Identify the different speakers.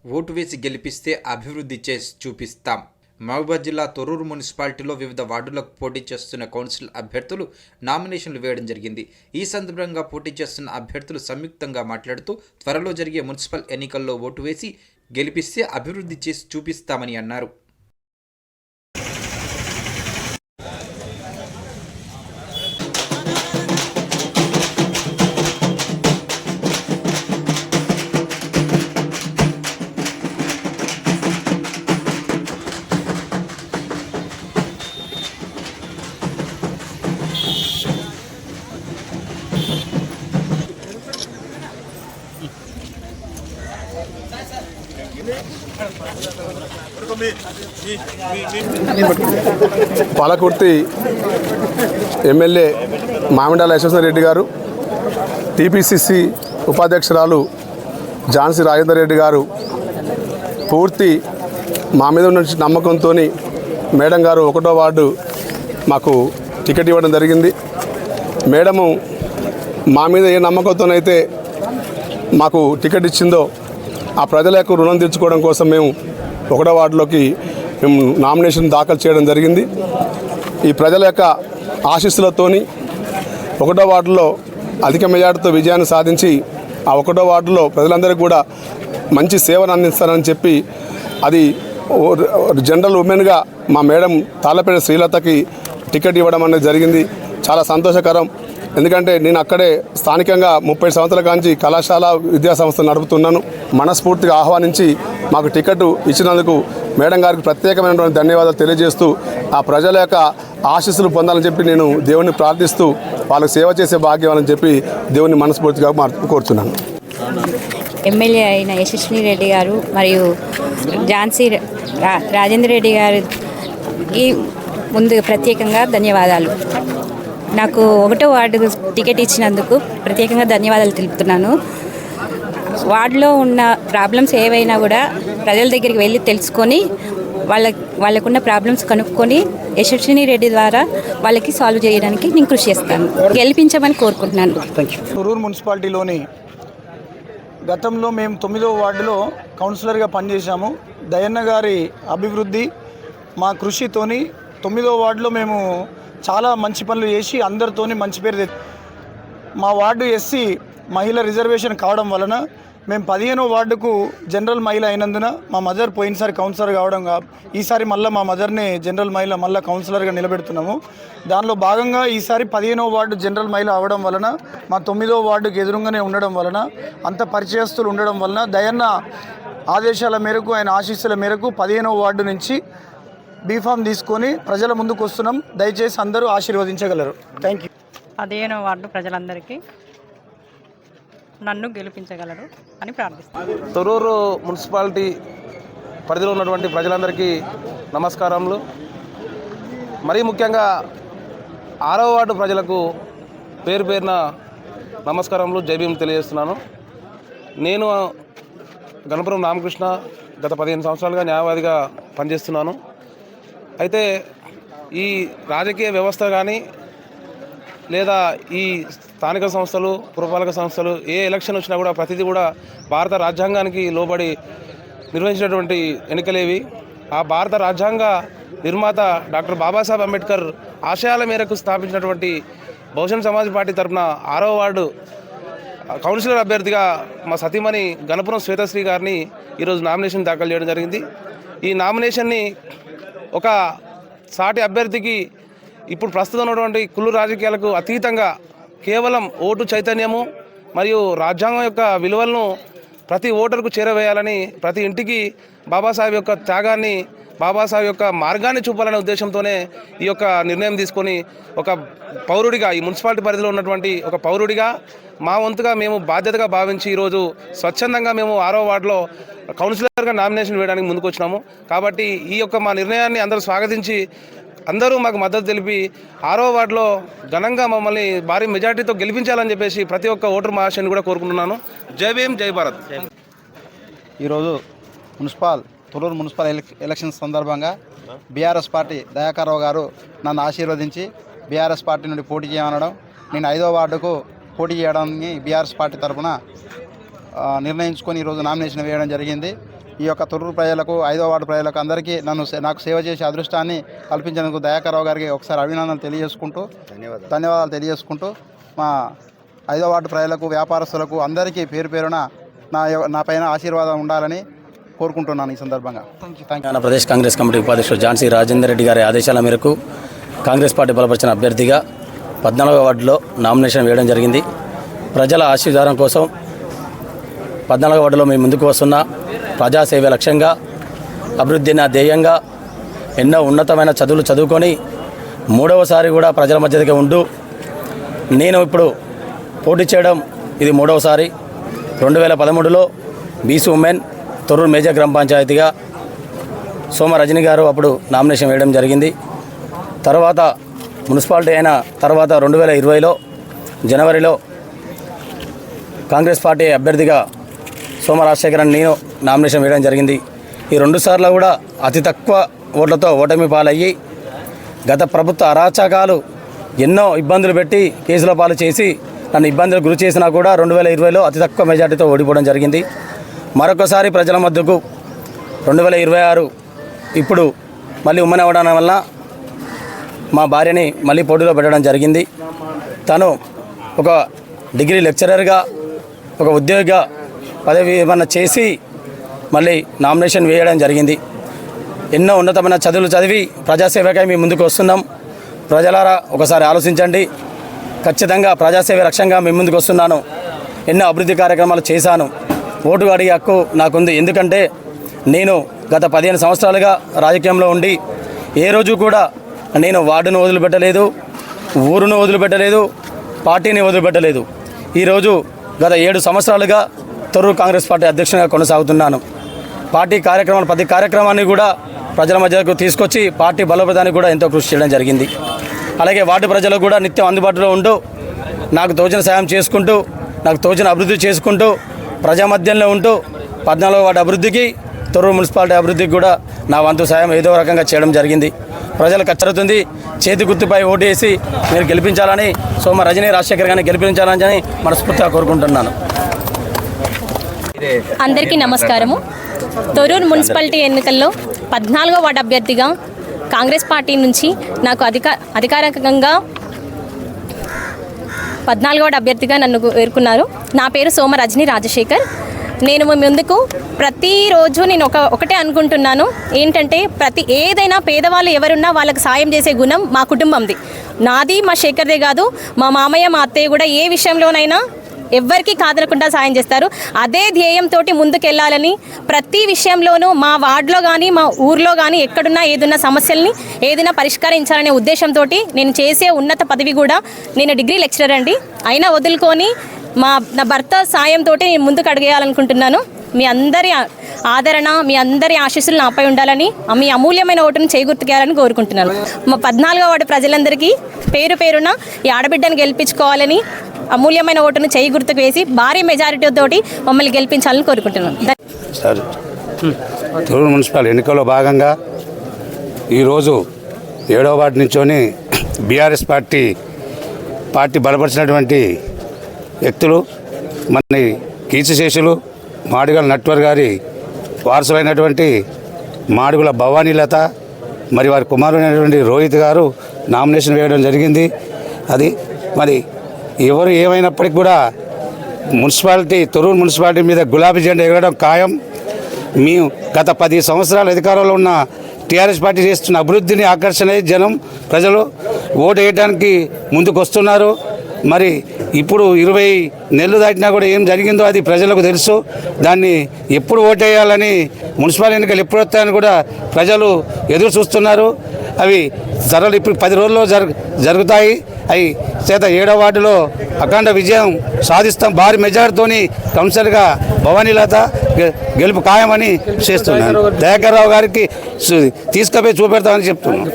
Speaker 1: Vote వేసి గెలిపిస్తే అభివృద్ధి చేసి చూపిస్తాం. మహబూబాబాద్ జిల్లా తొర్రూరు మున్సిపాలిటీలో వివిధ వార్డులకు పోటీ చేస్తున్న కౌన్సిల్ అభ్యర్థులు నామినేషన్లు వేయడం జరిగింది. ఈ సందర్భంగా పోటీ చేస్తున్న అభ్యర్థులు సంయుక్తంగా మాట్లాడుతూ త్వరలో జరిగే మున్సిపల్ ఎన్నికల్లో ఓటు వేసి గెలిపిస్తే అభివృద్ధి చేసి చూపిస్తామని అన్నారు.
Speaker 2: పాలకుర్తి ఎమ్మెల్యే మామిడాల యశస్వర్ రెడ్డి గారు, టీపీసీసీ ఉపాధ్యక్షురాలు ఝాన్సీ రాజేందర్ రెడ్డి గారు పూర్తి మా మీద ఉన్న నమ్మకంతో మేడం గారు 1వ వార్డు మాకు టికెట్ ఇవ్వడం జరిగింది. మేడము మా మీద ఏ నమ్మకంతోనైతే మాకు టికెట్ ఇచ్చిందో ఆ ప్రజల యొక్క రుణం తీర్చుకోవడం కోసం మేము 1వ వార్డులోకి మేము నామినేషన్ దాఖలు చేయడం జరిగింది. ఈ ప్రజల యొక్క ఆశీస్సులతోని 1వ వార్డులో అధిక మెజార్టీతో విజయాన్ని సాధించి ఆ 1వ వార్డులో ప్రజలందరికీ కూడా మంచి సేవను అందిస్తారని చెప్పి అది జనరల్ ఉమెన్గా మా మేడం తాళ్ళపేట శ్రీలతకి టికెట్ ఇవ్వడం అనేది జరిగింది. చాలా సంతోషకరం. ఎందుకంటే నేను అక్కడే స్థానికంగా 30 సంవత్సరాల కాంచి కళాశాల విద్యాసంస్థ నడుపుతున్నాను. మనస్ఫూర్తిగా ఆహ్వానించి మాకు టికెట్ ఇచ్చినందుకు మేడం గారికి ప్రత్యేకమైనటువంటి ధన్యవాదాలు తెలియజేస్తూ ఆ ప్రజల యొక్క ఆశీస్సులు పొందాలని చెప్పి నేను దేవుని ప్రార్థిస్తూ వాళ్ళకు సేవ చేసే భాగ్యం అని చెప్పి దేవుని మనస్ఫూర్తిగా కోరుతున్నాను.
Speaker 3: ఎమ్మెల్యే అయిన యశస్విని రెడ్డి గారు మరియు ఝాన్సీ రాజేందర్ రెడ్డి గారికి ముందు ప్రత్యేకంగా ధన్యవాదాలు. నాకు 1వ వార్డు టికెట్ ఇచ్చినందుకు ప్రత్యేకంగా ధన్యవాదాలు తెలుపుతున్నాను. వార్డులో ఉన్న ప్రాబ్లమ్స్ ఏవైనా కూడా ప్రజల దగ్గరికి వెళ్ళి తెలుసుకొని వాళ్ళకున్న ప్రాబ్లమ్స్ కనుక్కొని యశస్విని రెడ్డి ద్వారా వాళ్ళకి సాల్వ్ చేయడానికి నేను కృషి చేస్తాను. గెలిపించమని కోరుకుంటున్నాను.
Speaker 4: తొర్రూరు మున్సిపాలిటీలోని గతంలో మేము 9వ వార్డులో కౌన్సిలర్గా పనిచేశాము. దయన్న గారి అభివృద్ధి మా కృషితోని 9వ వార్డులో మేము చాలా మంచి పనులు చేసి అందరితోని మంచి పేరు మా వార్డు ఎస్సీ మహిళ రిజర్వేషన్ కావడం వలన మేము 15వ వార్డుకు జనరల్ మహిళ అయినందున మా మదర్ పోయినసారి కౌన్సిలర్ కావడం ఈసారి మళ్ళీ మా మదర్ని జనరల్ మహిళ మళ్ళీ కౌన్సిలర్గా నిలబెడుతున్నాము. దానిలో భాగంగా ఈసారి 15వ వార్డు జనరల్ మహిళ అవడం వలన మా 9వ వార్డుకు ఎదురుగానే ఉండడం వలన అంత పరిచయస్తులు ఉండడం వలన దయన్న ఆదేశాల మేరకు ఆయన ఆశీస్సుల మేరకు 15వ వార్డు నుంచి బీఫామ్ తీసుకొని ప్రజల ముందుకు వస్తున్నాం. దయచేసి అందరూ ఆశీర్వదించగలరు. Thank you.
Speaker 5: 15వ వార్డు ప్రజలందరికీ నన్ను గెలిపించగలరు అని ప్రార్థిస్తాను.
Speaker 6: తొర్రూరు మున్సిపాలిటీ పరిధిలో ఉన్నటువంటి ప్రజలందరికీ నమస్కారములు. మరీ ముఖ్యంగా 6వ వార్డు ప్రజలకు పేరు పేరున నమస్కారములు, జై భీమ్ తెలియజేస్తున్నాను. నేను గణపురం రామకృష్ణ గత 15 సంవత్సరాలుగా న్యాయవాదిగా పనిచేస్తున్నాను. అయితే ఈ రాజకీయ వ్యవస్థ కానీ లేదా ఈ స్థానిక సంస్థలు, పురపాలక సంస్థలు ఏ ఎలక్షన్ వచ్చినా కూడా ప్రతిదీ కూడా భారత రాజ్యాంగానికి లోబడి నిర్వహించినటువంటి ఎన్నికలేవి. ఆ భారత రాజ్యాంగ నిర్మాత డాక్టర్ బాబాసాహెబ్ అంబేద్కర్ ఆశయాల మేరకు స్థాపించినటువంటి బహుజన్ సమాజ్ పార్టీ తరఫున 6వ వార్డు కౌన్సిలర్ అభ్యర్థిగా మా సతీమణి గణపురం శ్వేతశ్రీ గారిని ఈరోజు నామినేషన్ దాఖలు చేయడం జరిగింది. ఈ నామినేషన్ని ఒక సాటి అభ్యర్థికి ఇప్పుడు ప్రస్తుతం ఉన్నటువంటి కుళ్ళు రాజకీయాలకు అతీతంగా కేవలం ఓటు చైతన్యము మరియు రాజ్యాంగం యొక్క విలువలను ప్రతి ఓటరుకు చేరవేయాలని, ప్రతి ఇంటికి బాబాసాహెబ్ యొక్క త్యాగాన్ని, బాబాసాహెబ్ యొక్క మార్గాన్ని చూపాలనే ఉద్దేశంతోనే ఈ యొక్క నిర్ణయం తీసుకొని ఒక పౌరుడిగా, ఈ మున్సిపాలిటీ పరిధిలో ఉన్నటువంటి ఒక పౌరుడిగా మా వంతుగా మేము బాధ్యతగా భావించి ఈరోజు స్వచ్ఛందంగా మేము 6వ వార్డులో కౌన్సిలర్గా నామినేషన్ వేయడానికి ముందుకు వచ్చినాము. కాబట్టి ఈ యొక్క మా నిర్ణయాన్ని అందరూ స్వాగతించి అందరూ మాకు మద్దతు తెలిపి 6వ వార్డులో ఘనంగా మమ్మల్ని భారీ మెజార్టీతో గెలిపించాలని చెప్పేసి ప్రతి ఒక్క ఓటర్ మహాశయుని కూడా కోరుకుంటున్నాను. జై భీమ్, జై భారత్.
Speaker 7: ఈరోజు తొర్రూరు మున్సిపల్ ఎలక్షన్ సందర్భంగా బీఆర్ఎస్ పార్టీ దయాకర్రావు గారు నన్ను ఆశీర్వదించి బీఆర్ఎస్ పార్టీ నుండి పోటీ చేయమనడం, నేను 5వ వార్డుకు పోటీ చేయడానికి బీఆర్ఎస్ పార్టీ తరఫున నిర్ణయించుకొని ఈరోజు నామినేషన్ వేయడం జరిగింది. ఈ యొక్క తొర్రూరు ప్రజలకు 5వ వార్డు ప్రజలకు అందరికీ నాకు సేవ చేసే అదృష్టాన్ని కల్పించేందుకు దయాకర్రావు గారికి ఒకసారి అభినందనలు తెలియజేసుకుంటూ ధన్యవాదాలు తెలియజేసుకుంటూ మా 5వ వార్డు ప్రజలకు వ్యాపారస్తులకు అందరికీ పేరు పేరున నా పైన ఆశీర్వాదం ఉండాలని కోరుకుంటున్నాను ఈ సందర్భంగా.
Speaker 8: ఆంధ్రప్రదేశ్ కాంగ్రెస్ కమిటీ ఉపాధ్యక్షుడు ఝాన్సీ రాజేందర్ రెడ్డి గారి ఆదేశాల మేరకు కాంగ్రెస్ పార్టీ బలపరిచిన అభ్యర్థిగా 14వ వార్డులో నామినేషన్ వేయడం జరిగింది. ప్రజల ఆశీర్వాదం కోసం 14వ వార్డులో మేము ముందుకు వస్తున్న ప్రజాసేవ లక్ష్యంగా అభివృద్ధి నా ధ్యేయంగా ఎన్నో ఉన్నతమైన చదువులు చదువుకొని 3వసారి కూడా ప్రజల మధ్యగా ఉంటూ నేను ఇప్పుడు పోటీ చేయడం ఇది 3వసారి. 2013లో బీసీ ఉమెన్ తొర్రూరు మేజర్ గ్రామ పంచాయతీగా సోమ రజని గారు అప్పుడు నామినేషన్ వేయడం జరిగింది. తర్వాత మున్సిపాలిటీ అయిన తర్వాత 2020లో జనవరిలో కాంగ్రెస్ పార్టీ అభ్యర్థిగా సోమ రాజశేఖరన్ నేను నామినేషన్ వేయడం జరిగింది. ఈ 2 సార్లు కూడా అతి తక్కువ ఓట్లతో ఓటమి పాలయ్యి గత ప్రభుత్వ అరాచకాలు ఎన్నో ఇబ్బందులు పెట్టి కేసుల పాలు చేసి నన్ను ఇబ్బందులు గురి చేసినా కూడా 2020లో అతి తక్కువ మెజార్టీతో ఓడిపోవడం జరిగింది. మరొకసారి ప్రజల మధ్యకు 2026 ఇప్పుడు మళ్ళీ ఉమ్మని అవ్వడం వల్ల మా భార్యని మళ్ళీ పోటీలో పెట్టడం జరిగింది. తను ఒక డిగ్రీ లెక్చరర్గా ఒక ఉద్యోగిగా పదవి ఏమన్నా చేసి మళ్ళీ నామినేషన్ వేయడం జరిగింది. ఎన్నో ఉన్నతమైన చదువులు చదివి ప్రజాసేవకై మేము ముందుకు వస్తున్నాం. ప్రజలారా ఒకసారి ఆలోచించండి. ఖచ్చితంగా ప్రజాసేవ లక్ష్యంగా మేము ముందుకు వస్తున్నాను. ఎన్నో అభివృద్ధి కార్యక్రమాలు చేశాను. ఓటు అడిగే హక్కు నాకుంది. ఎందుకంటే నేను గత 15 సంవత్సరాలుగా రాజకీయంలో ఉండి ఏ రోజు కూడా నేను వార్డును వదిలిపెట్టలేదు, ఊరును వదిలిపెట్టలేదు, పార్టీని వదిలిపెట్టలేదు. ఈరోజు గత 7 సంవత్సరాలుగా తొర్రూరు కాంగ్రెస్ పార్టీ అధ్యక్షునిగా కొనసాగుతున్నాను. పార్టీ కార్యక్రమాలు ప్రతి కార్యక్రమాన్ని కూడా ప్రజల మధ్యకు తీసుకొచ్చి పార్టీ బలోపేతానికి కూడా ఎంతో కృషి చేయడం జరిగింది. అలాగే వార్డు ప్రజలకు కూడా నిత్యం అందుబాటులో ఉంటూ నాకు తోచిన సాయం చేసుకుంటూ నాకు తోచిన అభివృద్ధి చేసుకుంటూ ప్రజా మధ్యంలో ఉంటూ 14వ వార్డు అభివృద్ధికి తొర్రూరు మున్సిపాలిటీ అభివృద్ధికి కూడా నా వంతు సాయం ఏదో రకంగా చేయడం జరిగింది. ప్రజలకు ఖచ్చితంగా చేతి గుర్తుపై ఓటు వేసి మీరు గెలిపించాలని సోమ రజనీ రాజశేఖర్ గారిని గెలిపించాలని మనస్ఫూర్తిగా కోరుకుంటున్నాను.
Speaker 9: అందరికీ నమస్కారము. తొర్రూరు మున్సిపాలిటీ ఎన్నికల్లో 14వ వార్డు అభ్యర్థిగా కాంగ్రెస్ పార్టీ నుంచి నాకు అధికారికంగా 14వ వార్డు అభ్యర్థిగా నన్ను పేర్కొన్నారు. నా పేరు సోమ రజనీ రాజశేఖర్. నేను ముందుకు ప్రతిరోజు నేను ఒకటే అనుకుంటున్నాను, ఏంటంటే ఏదైనా పేదవాళ్ళు ఎవరున్నా వాళ్ళకి సాయం చేసే గుణం మా కుటుంబంది. నాది మా శేఖర్దే కాదు, మా మామయ్య మా అత్తయ్య కూడా ఏ విషయంలోనైనా ఎవ్వరికీ కాదనకుండా సాయం చేస్తారు. అదే ధ్యేయంతో ముందుకెళ్ళాలని ప్రతి విషయంలోనూ మా వార్డులో కానీ మా ఊర్లో కానీ ఎక్కడున్నా ఏదైనా సమస్యల్ని ఏదైనా పరిష్కరించాలనే ఉద్దేశంతో నేను చేసే ఉన్నత పదవి కూడా నేను డిగ్రీ లెక్చరర్ అండి. అయినా వదులుకొని నా భర్త సాయంతో నేను ముందుకు అడిగేయాలనుకుంటున్నాను. మీ అందరి ఆదరణ మీ అందరి ఆశీస్సులు నాపై ఉండాలని మీ అమూల్యమైన ఓటును చేకూర్చుకోవాలని కోరుకుంటున్నాను. మా 14వ వార్డు ప్రజలందరికీ పేరు పేరున ఈ ఆడబిడ్డను గెలిపించుకోవాలని అమూల్యమైన ఓటును చేయి గుర్తుకు వేసి భారీ మెజారిటీతో మమ్మల్ని గెలిపించాలని కోరుకుంటున్నాను.
Speaker 10: సార్, తొర్రూరు మున్సిపల్ ఎన్నికల్లో భాగంగా ఈరోజు 7వ వార్డు నుంచొని బీఆర్ఎస్ పార్టీ బలపరిచినటువంటి వ్యక్తులు మన కీర్తిశేషులు మాడుగుల నట్వర్ గారి వారసులైనటువంటి మాడుగుల భవానీలత మరి వారి కుమారుడైనటువంటి రోహిత్ గారు నామినేషన్ వేయడం జరిగింది. అది మరి ఎవరు ఏమైనప్పటికీ కూడా తొర్రూరు మున్సిపాలిటీ మీద గులాబీ జెండా ఎగరడం ఖాయం. మేము గత 10 సంవత్సరాల అధికారంలో ఉన్న టీఆర్ఎస్ పార్టీ చేస్తున్న అభివృద్ధిని ఆకర్షణ జనం ప్రజలు ఓటు వేయడానికి ముందుకు వస్తున్నారు. మరి ఇప్పుడు 20 నెలలు దాటినా కూడా ఏం జరిగిందో అది ప్రజలకు తెలుసు. దాన్ని ఎప్పుడు ఓటేయాలని మున్సిపల్ ఎన్నికలు ఎప్పుడు వస్తాయని కూడా ప్రజలు ఎదురు చూస్తున్నారు. అవి ఇప్పుడు 10 రోజుల్లో జరుగుతాయి. అవి చేత 7వ వార్డులో అఖండ విజయం సాధిస్తాం. భారీ మెజార్టీతోని కౌన్సిలర్గా భవానీలత గెలుపు ఖాయమని చేస్తున్నాను. దయాకర్రావు గారికి తీసుకుపోయి చూపెడతామని చెప్తున్నాను.